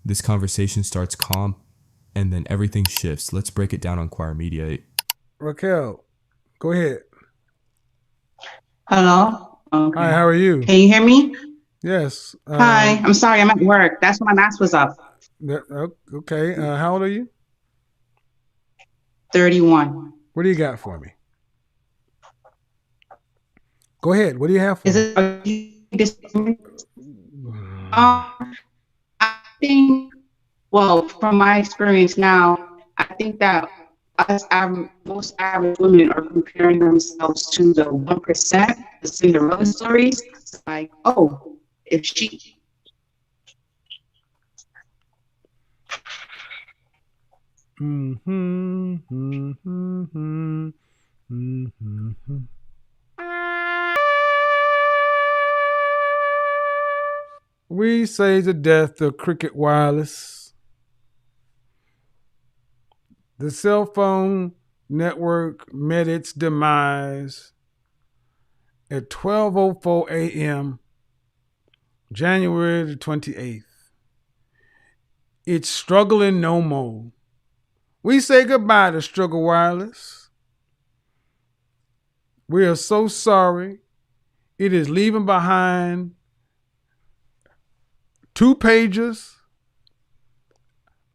This conversation starts calm, and then everything shifts. Let's break it down on Choir Media. Raquel, go ahead. Hello? Hi, Okay. how are you? Can you hear me? Yes. Hi. I'm sorry, I'm at work. That's why my mask was up. Okay. How old are you? 31. What do you got for me? Go ahead. What do you have for Is me? it I think, well, from my experience now, I think that most average women are comparing themselves to the 1%, the Cinderella stories. It's like, oh, if she Mm-hmm, mm-hmm, mm-hmm, mm-hmm. We say the death of Cricket Wireless. The cell phone network met its demise at 12:04 a.m. January the 28th. It's struggling no more. We say goodbye to Struggle Wireless. We are so sorry. It is leaving behind 2 pages,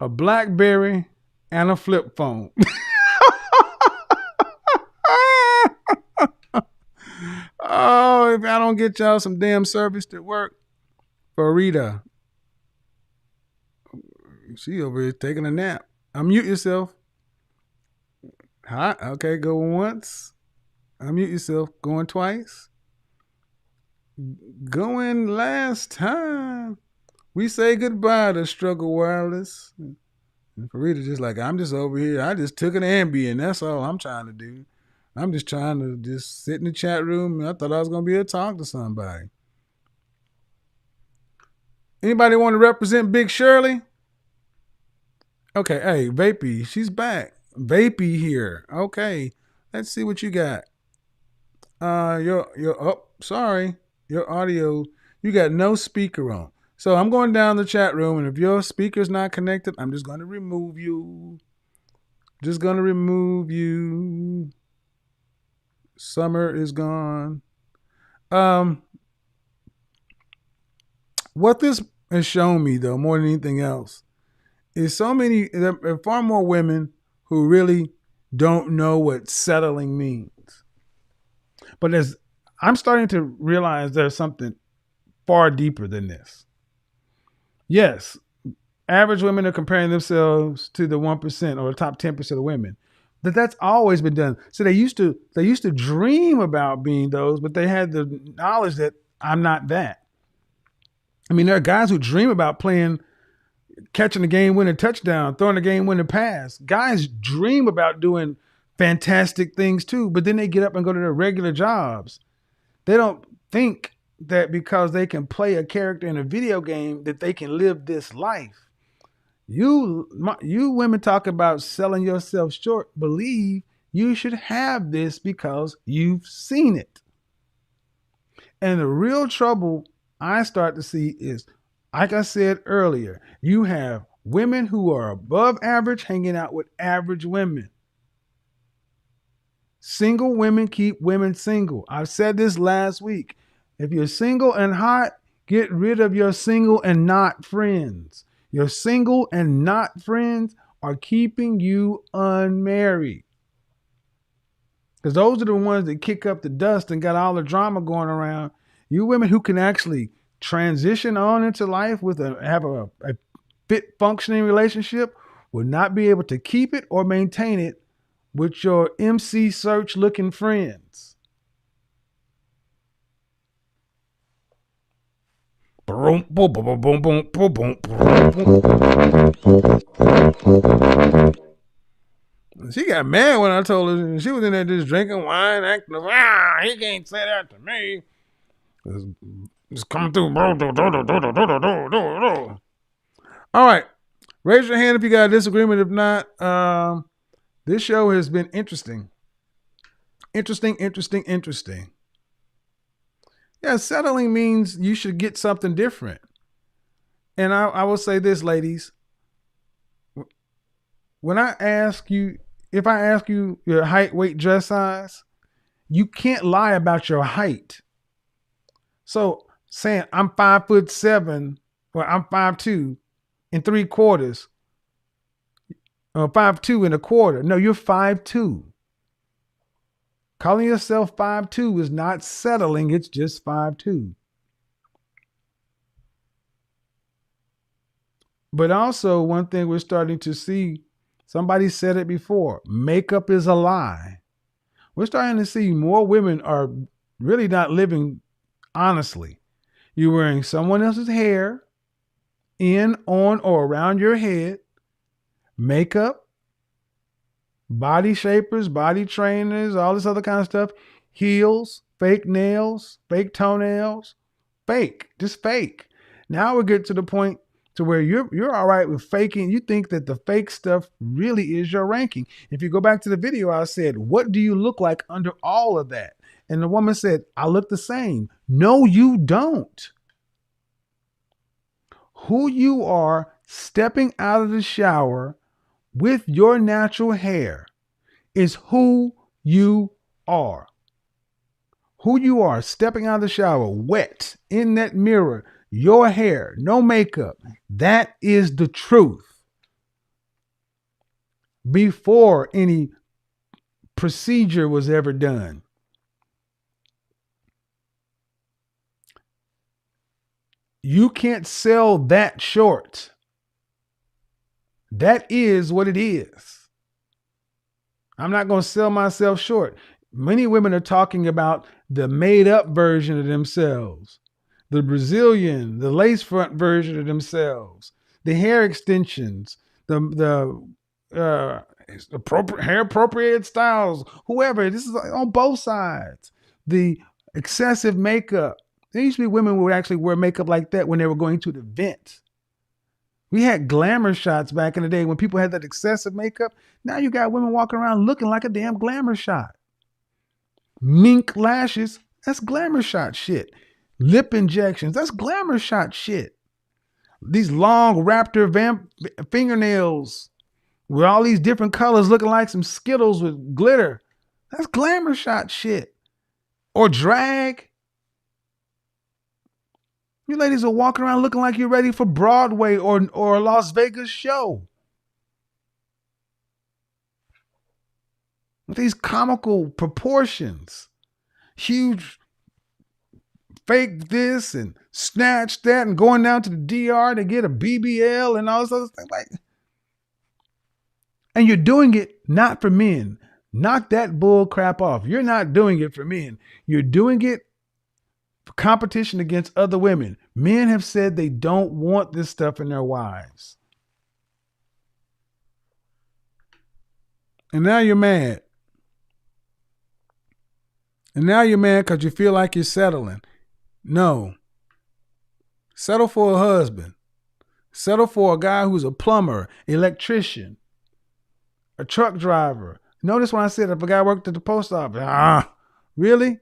a BlackBerry, and a flip phone. Oh, if I don't get y'all some damn service to work, Farida, she over here taking a nap. Unmute yourself. Hi. Okay, go once. Unmute yourself. Going twice. Going last time. We say goodbye to Struggle Wireless. And Farida just like, I'm just over here. I just took an Ambien. That's all I'm trying to do. I'm just trying to just sit in the chat room. And I thought I was going to be able to talk to somebody. Anybody want to represent Big Shirley? Okay, hey, Vapey, she's back. Vapey here. Okay, let's see what you got. Sorry, your audio, you got no speaker on. So I'm going down the chat room, and if your speaker's not connected, I'm just going to remove you. Just going to remove you. Summer is gone. What this has shown me, though, more than anything else, is there are far more women who really don't know what settling means. But as I'm starting to realize there's something far deeper than this. Yes, average women are comparing themselves to the 1% or the top 10% of women. That's always been done. So they used to dream about being those, but they had the knowledge that I'm not that. I mean, there are guys who dream about catching the game winning touchdown, throwing the game winning pass. Guys dream about doing fantastic things too, but then they get up and go to their regular jobs. They don't think that because they can play a character in a video game that they can live this life. You women talk about selling yourself short. Believe you should have this because you've seen it. And the real trouble I start to see is, like I said earlier, you have women who are above average hanging out with average women. Single women keep women single. I said this last week. If you're single and hot, get rid of your single and not friends. Your single and not friends are keeping you unmarried. Because those are the ones that kick up the dust and got all the drama going around. You women who can actually transition on into life have a fit functioning relationship will not be able to keep it or maintain it with your MC search looking friends. She got mad when I told her she was in there just drinking wine, acting, he can't say that to me. It's coming through. All right. Raise your hand if you got a disagreement. If not, this show has been interesting. Interesting. Yeah, settling means you should get something different. And I will say this, ladies. When I ask you, if I ask you your height, weight, dress size, you can't lie about your height. So saying I'm 5'7", or I'm 5'2" and 3/4, or 5'2" and 1/4. No, you're 5'2". Calling yourself 5'2" is not settling. It's just 5'2". But also, one thing we're starting to see, somebody said it before, makeup is a lie. We're starting to see more women are really not living honestly. You're wearing someone else's hair in, on, or around your head, makeup, body shapers, body trainers, all this other kind of stuff, heels, fake nails, fake toenails, fake, just fake. Now we get to the point to where you're all right with faking. You think that the fake stuff really is your ranking. If you go back to the video, I said, what do you look like under all of that? And the woman said, I look the same. No, you don't. Who you are stepping out of the shower with your natural hair is who you are. Who you are stepping out of the shower wet in that mirror, your hair, no makeup. That is the truth. Before any procedure was ever done. You can't sell that short. That is what it is. I'm not going to sell myself short. Many women are talking about the made up version of themselves, the Brazilian, the lace front version of themselves, the hair extensions, the appropriate hair appropriated styles, whoever. This is on both sides. The excessive makeup. There used to be women who would actually wear makeup like that when they were going to an event. We had glamour shots back in the day when people had that excessive makeup. Now you got women walking around looking like a damn glamour shot. Mink lashes, that's glamour shot shit. Lip injections, that's glamour shot shit. These long raptor fingernails with all these different colors looking like some Skittles with glitter, that's glamour shot shit. Or drag. You ladies are walking around looking like you're ready for Broadway or a Las Vegas show. With these comical proportions. Huge fake this and snatch that and going down to the DR to get a BBL and all this other stuff. Like, and you're doing it not for men. Knock that bull crap off. You're not doing it for men. You're doing it for competition against other women. Men have said they don't want this stuff in their wives. And now you're mad. And now you're mad because you feel like you're settling. No. Settle for a husband. Settle for a guy who's a plumber, electrician, a truck driver. Notice when I said if a guy worked at the post office, really?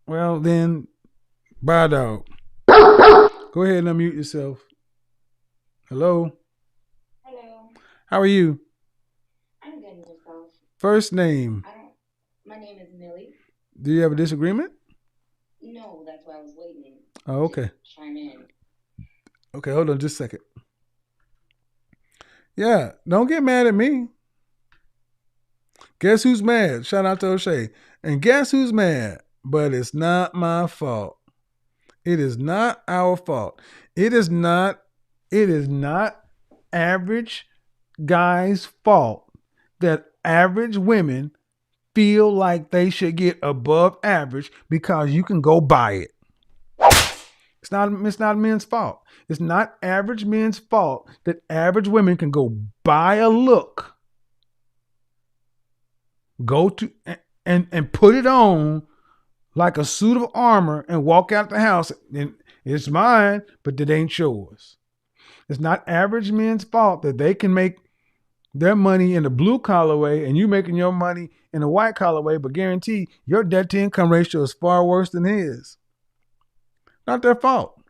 Well, then, bye, dog. Go ahead and unmute yourself. Hello? Hello. How are you? I'm good, yourself. First name. My name is Millie. Do you have a disagreement? No, that's why I was waiting. Oh, okay. Chime in. Okay, hold on just a second. Yeah, don't get mad at me. Guess who's mad? Shout out to O'Shea. And guess who's mad? But it's not my fault. It is not our fault. It is not average guys' fault that average women feel like they should get above average because you can go buy it. It's not men's fault. It's not average men's fault that average women can go buy a look, go to and put it on like a suit of armor and walk out the house. And it's mine, but it ain't yours. It's not average men's fault that they can make their money in the blue collar way and you making your money in the white collar way, but guarantee your debt to income ratio is far worse than his. Not their fault.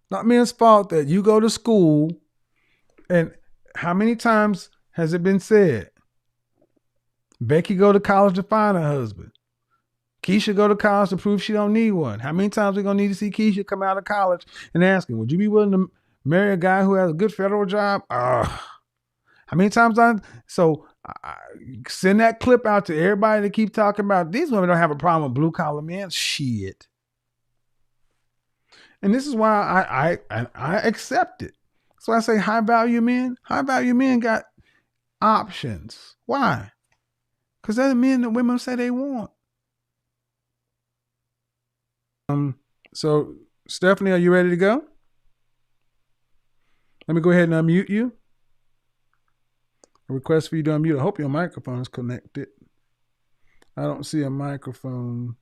Not men's fault that you go to school, and how many times has it been said? Becky go to college to find a husband. Keisha go to college to prove she don't need one. How many times we gonna need to see Keisha come out of college and ask him, would you be willing to marry a guy who has a good federal job? How many times I send that clip out to everybody to keep talking about these women don't have a problem with blue collar men. Shit. And this is why I accept it. So I say high value men got options. Why? Because they're the men that women say they want. So Stephanie, are you ready to go? Let me go ahead and unmute you. A request for you to unmute. I hope your microphone is connected. I don't see a microphone.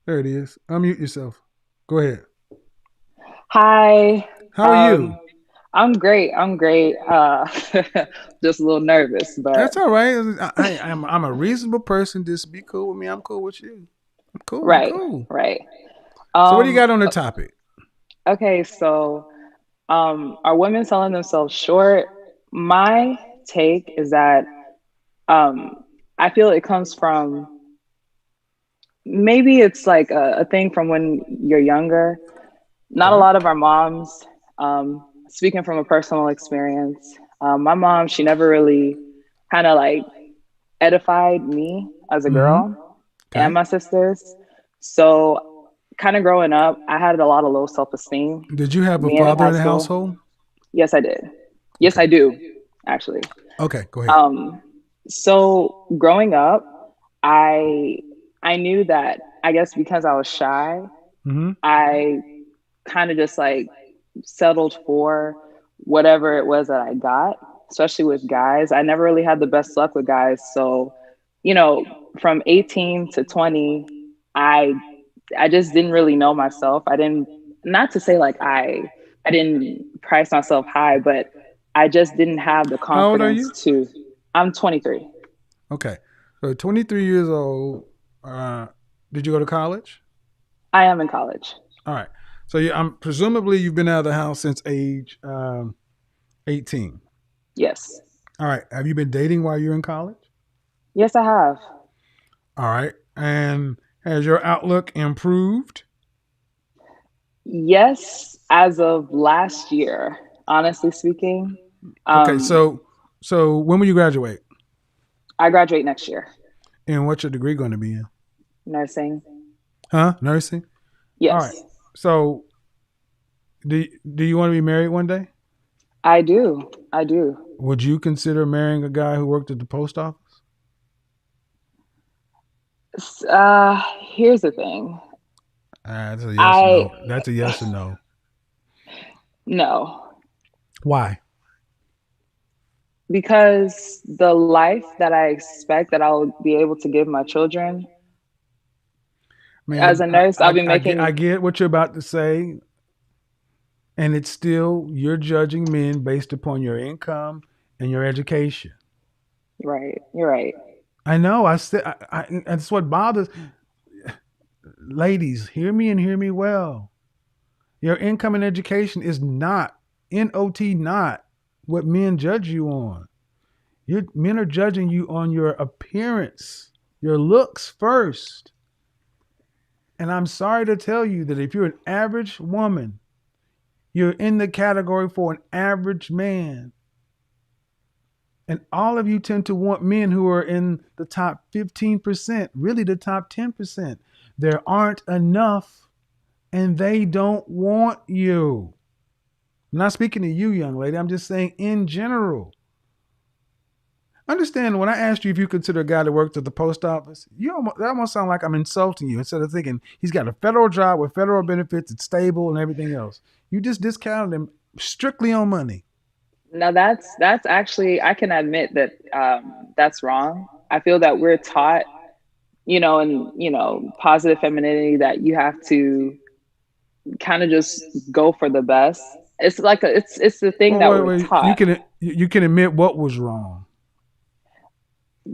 There it is. Unmute yourself. Go ahead. Hi. How are you? I'm great. Just a little nervous, but that's all right. I'm a reasonable person. Just be cool with me. I'm cool with you. I'm cool. Right. I'm cool. Right. So what do you got on the topic? Okay, so are women selling themselves short? My take is that I feel it comes from, maybe it's like a thing from when you're younger. Not a lot of our moms, speaking from a personal experience, my mom, she never really kind of like edified me as a girl and my sisters. So kind of growing up, I had a lot of low self-esteem. Did you have a father in the household? Yes, I did. Yes, I do, actually. Okay, go ahead. So growing up, I knew that, I guess because I was shy, I kind of just like settled for whatever it was that I got, especially with guys. I never really had the best luck with guys. So, from 18 to 20, I just didn't really know myself. Not to say like I didn't price myself high, but I just didn't have the confidence to. I'm 23. Okay. So 23 years old. Did you go to college? I am in college. All right. So presumably you've been out of the house since age 18. Yes. All right. Have you been dating while you're in college? Yes, I have. All right. And has your outlook improved? Yes, as of last year, honestly speaking. Okay. So when will you graduate? I graduate next year. And what's your degree going to be in? Nursing. Huh? Nursing? Yes. All right. So do you want to be married one day? I do. Would you consider marrying a guy who worked at the post office? Here's the thing. That's a yes or no. That's a yes or no. No. Why? Because the life that I expect that I'll be able to give my children, as a nurse, I'll be making. I get what you're about to say, and it's still, you're judging men based upon your income and your education. Right. You're right. I know. That's what bothers. Ladies, hear me and hear me well. Your income and education is not, N-O-T, not what men judge you on. Men are judging you on your appearance, your looks first. And I'm sorry to tell you that if you're an average woman, you're in the category for an average man. And all of you tend to want men who are in the top 15%, really the top 10%. There aren't enough, and they don't want you. I'm not speaking to you, young lady. I'm just saying in general. Understand, when I asked you if you consider a guy that worked at the post office, that almost sound like I'm insulting you instead of thinking he's got a federal job with federal benefits, it's stable and everything else. You just discounted him strictly on money. Now that's actually, I can admit that that's wrong. I feel that we're taught, in positive femininity, that you have to kind of just go for the best. It's like it's the thing that we're taught. You can admit what was wrong.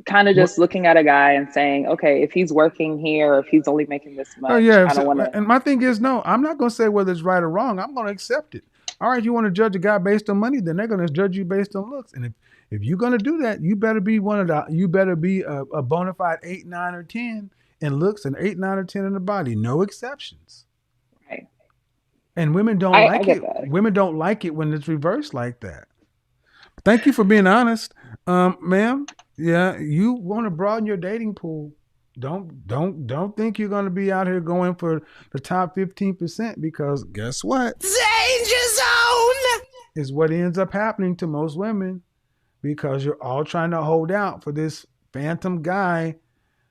kind of just looking at a guy and saying, okay, if he's working here or if he's only making this much, Oh yeah, I don't want to. and my thing is, no, I'm not going to say whether it's right or wrong. I'm going to accept it. All right, you want to judge a guy based on money, then they're going to judge you based on looks. And if you're going to do that, you better be a bona fide 8, 9, or 10 in looks and 8, 9, or 10 in the body. No exceptions. Right. And women don't I like get it. that. Women don't like it when it's reversed like that. Thank you for being honest, ma'am. Yeah, you want to broaden your dating pool. Don't think you're going to be out here going for the top 15%, because guess what? Danger zone is what ends up happening to most women, because you're all trying to hold out for this phantom guy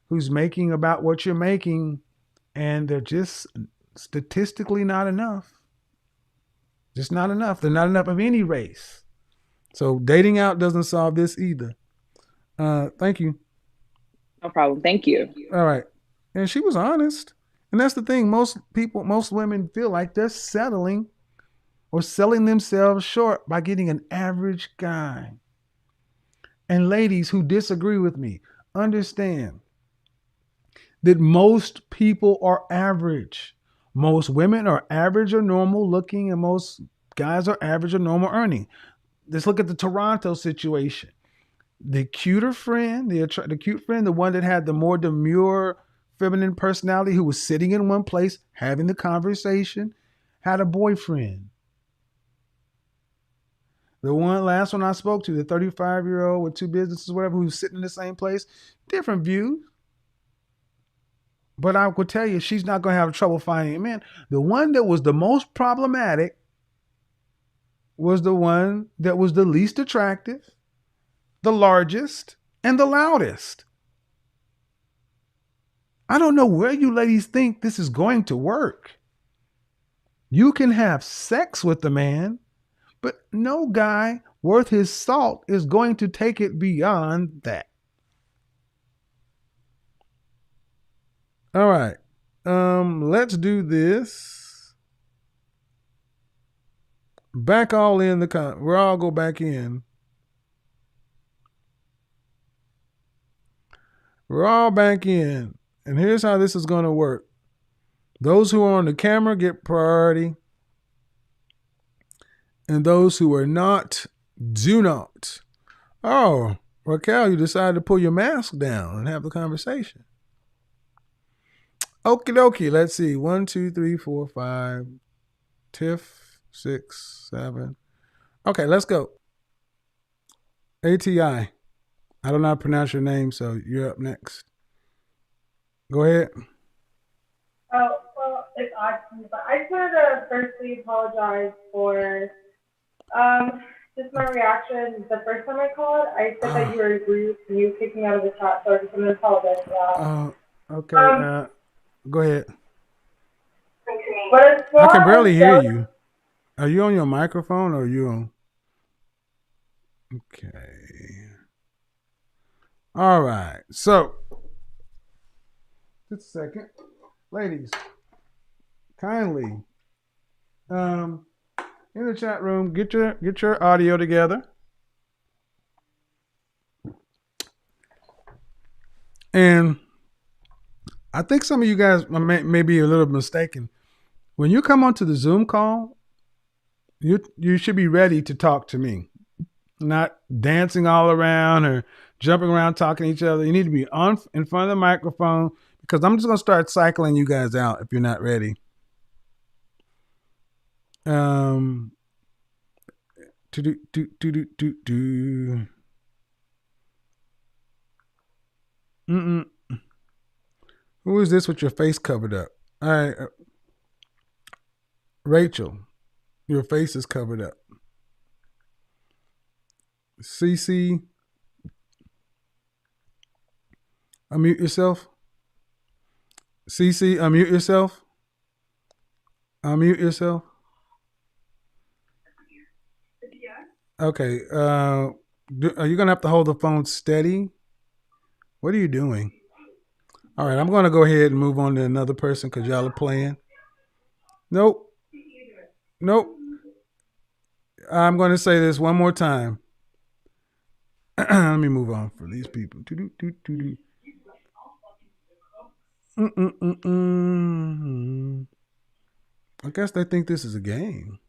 who's making about what you're making, and they're just statistically not enough. Just not enough. They're not enough of any race. So dating out doesn't solve this either. Thank you. No problem. Thank you. All right. And she was honest. And that's the thing. Most women feel like they're settling or selling themselves short by getting an average guy. And ladies who disagree with me, understand that most people are average. Most women are average or normal looking, and most guys are average or normal earning. Let's look at the Toronto situation. The cuter friend, the cute friend, the one that had the more demure feminine personality, who was sitting in one place having the conversation, had a boyfriend. The last one I spoke to, the 35-year-old with 2 businesses, whatever, who's sitting in the same place, different views. But I could tell you, she's not going to have trouble finding a man. The one that was the most problematic was the one that was the least attractive, the largest, and the loudest. I don't know where you ladies think this is going to work. You can have sex with the man, but no guy worth his salt is going to take it beyond that. All right. Let's do this. Back all in the we'll all go back in. We're all back in. And here's how this is going to work. Those who are on the camera get priority. And those who are not, do not. Oh, Raquel, you decided to pull your mask down and have the conversation. Okie dokie. Let's see. 1, 2, 3, 4, 5. Tiff. 6, 7. Okay, let's go. ATI. I don't know how to pronounce your name, so you're up next. Go ahead. Oh, well, it's awesome. But I just wanted to firstly apologize for just my reaction. The first time I called, I said that you were rude and you kicked me out of the chat, so I just wanted to apologize for that. Okay. Go ahead. But I can barely hear you. Are you on your microphone or are you on? Okay. All right. So, just a second. Ladies, kindly, in the chat room, get your audio together. And I think some of you guys may be a little mistaken. When you come onto the Zoom call, you should be ready to talk to me, not dancing all around or jumping around talking to each other. You need to be in front of the microphone, because I'm just going to start cycling you guys out if you're not ready. Who is this with your face covered up? All right, Rachel, your face is covered up. CC, unmute yourself. CC, unmute yourself. Unmute yourself. Okay. Are you gonna have to hold the phone steady? What are you doing? All right, I'm gonna go ahead and move on to another person because y'all are playing. Nope. I'm gonna say this one more time. Let me move on for these people. Doo-doo-doo-doo-doo. Mm-mm-mm-mm. I guess they think this is a game.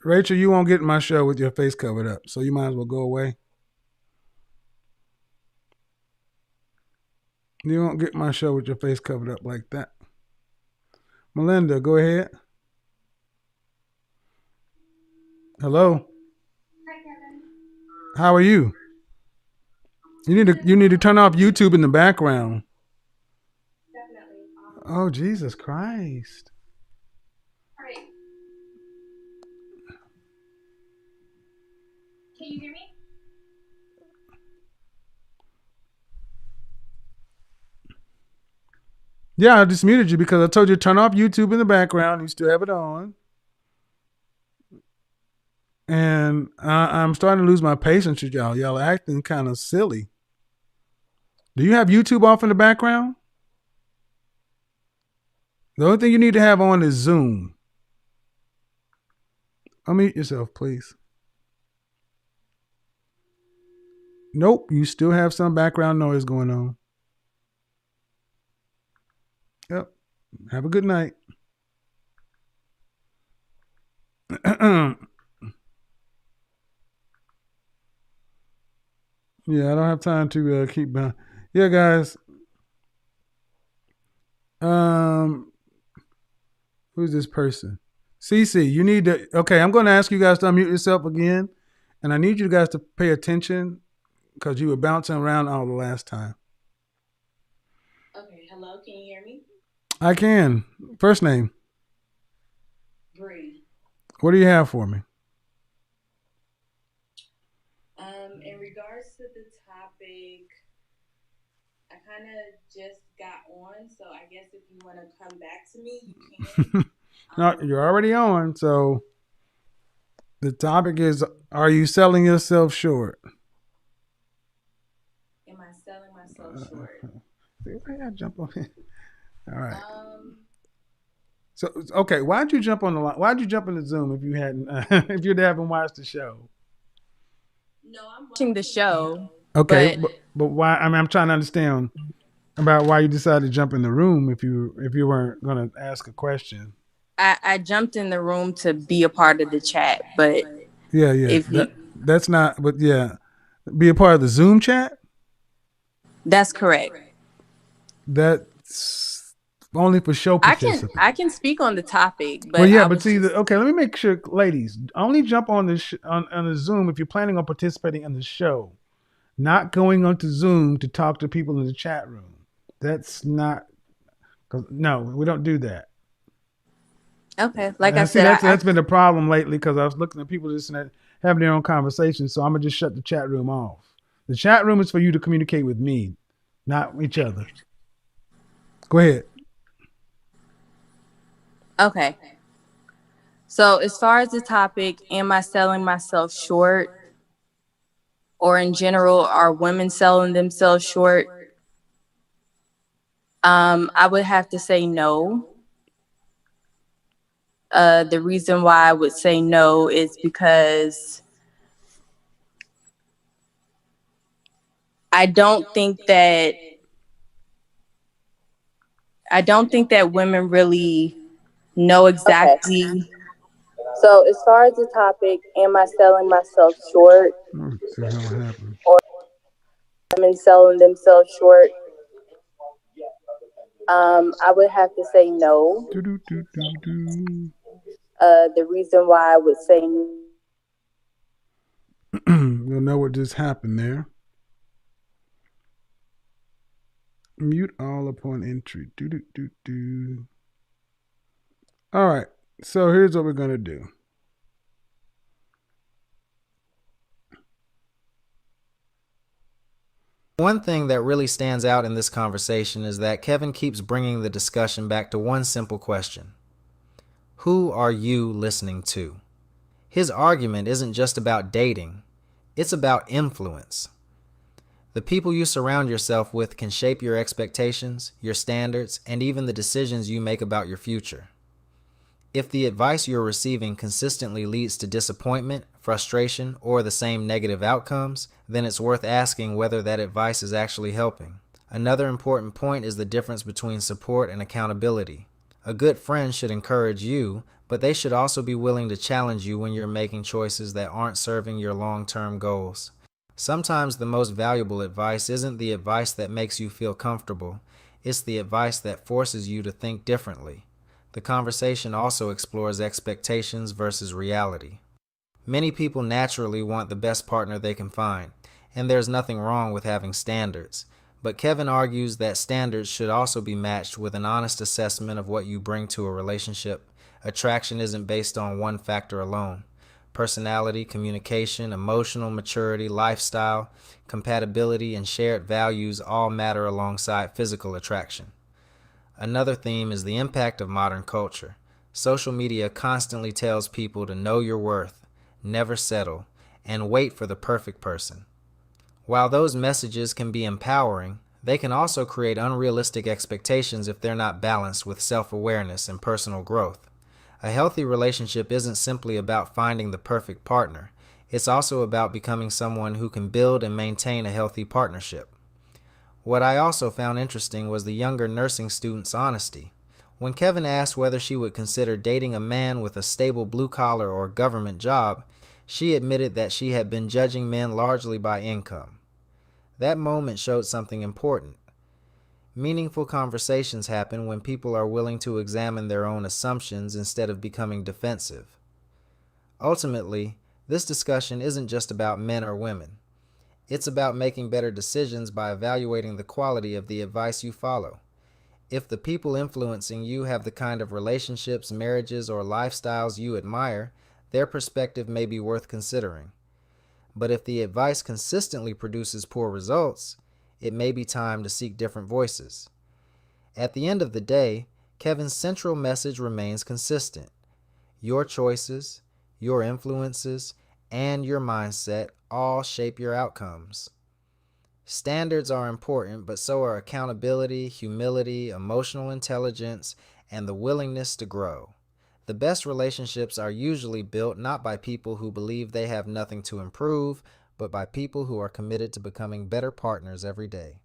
Rachel, you won't get in my show with your face covered up, so you might as well go away. You won't get my show with your face covered up like that. Melinda, go ahead. Hello. Hi, Kevin. How are you? You need to turn off YouTube in the background. Definitely. Oh, Jesus Christ. All right. Can you hear me? Yeah, I just muted you because I told you to turn off YouTube in the background. You still have it on. And I'm starting to lose my patience with y'all. Y'all are acting kind of silly. Do you have YouTube off in the background? The only thing you need to have on is Zoom. Unmute yourself, please. Nope, you still have some background noise going on. Yep. Have a good night. Yeah, I don't have time to keep. Yeah, guys. Who's this person? Cece, you need to. Okay, I'm going to ask you guys to unmute yourself again, and I need you guys to pay attention because you were bouncing around all the last time. Okay, hello, can you hear me? I can. First name. Bree. What do you have for me? In regards to the topic, I kind of just got on, so I guess if you want to come back to me, you can. No, you're already on. So the topic is: are you selling yourself short? Am I selling myself short? I gotta jump on it. All right. So okay, why'd you jump on the line? Why'd you jump in the Zoom if you hadn't if you haven't watched the show? No, I'm watching the show. Okay, but why? I mean, I'm trying to understand about why you decided to jump in the room if you weren't going to ask a question. I jumped in the room to be a part of the chat, but yeah, that's not. But yeah, be a part of the Zoom chat. That's correct. That's only for show participants. I can speak on the topic, but well, yeah, but see, okay. Let me make sure, ladies, only jump on the on the Zoom if you're planning on participating in the show, not going onto Zoom to talk to people in the chat room. That's not. No, we don't do that. Okay, like and I said, that's been a problem lately because I was looking at people just having their own conversations. So I'm gonna just shut the chat room off. The chat room is for you to communicate with me, not each other. Go ahead. Okay. So as far as the topic, am I selling myself short? Or in general, are women selling themselves short? I would have to say no. The reason why I would say no is because I don't think that women really know exactly. Okay. So as far as the topic, am I selling myself short? Or women selling themselves short? I would have to say no. The reason why I would say you'll know what just happened there. Mute all upon entry. All right. So here's what we're going to do. One thing that really stands out in this conversation is that Kevin keeps bringing the discussion back to one simple question. Who are you listening to? His argument isn't just about dating. It's about influence. The people you surround yourself with can shape your expectations, your standards, and even the decisions you make about your future. If the advice you're receiving consistently leads to disappointment, frustration, or the same negative outcomes, then it's worth asking whether that advice is actually helping. Another important point is the difference between support and accountability. A good friend should encourage you, but they should also be willing to challenge you when you're making choices that aren't serving your long-term goals. Sometimes the most valuable advice isn't the advice that makes you feel comfortable, it's the advice that forces you to think differently. The conversation also explores expectations versus reality. Many people naturally want the best partner they can find, and there's nothing wrong with having standards. But Kevin argues that standards should also be matched with an honest assessment of what you bring to a relationship. Attraction isn't based on one factor alone. Personality, communication, emotional maturity, lifestyle, compatibility, and shared values all matter alongside physical attraction. Another theme is the impact of modern culture. Social media constantly tells people to know your worth, never settle, and wait for the perfect person. While those messages can be empowering, they can also create unrealistic expectations if they're not balanced with self-awareness and personal growth. A healthy relationship isn't simply about finding the perfect partner. It's also about becoming someone who can build and maintain a healthy partnership. What I also found interesting was the younger nursing student's honesty. When Kevin asked whether she would consider dating a man with a stable blue-collar or government job, she admitted that she had been judging men largely by income. That moment showed something important. Meaningful conversations happen when people are willing to examine their own assumptions instead of becoming defensive. Ultimately, this discussion isn't just about men or women. It's about making better decisions by evaluating the quality of the advice you follow. If the people influencing you have the kind of relationships, marriages, or lifestyles you admire, their perspective may be worth considering. But if the advice consistently produces poor results, it may be time to seek different voices. At the end of the day, Kevin's central message remains consistent. Your choices, your influences, and your mindset all shape your outcomes. Standards are important, but so are accountability, humility, emotional intelligence, and the willingness to grow. The best relationships are usually built not by people who believe they have nothing to improve, but by people who are committed to becoming better partners every day.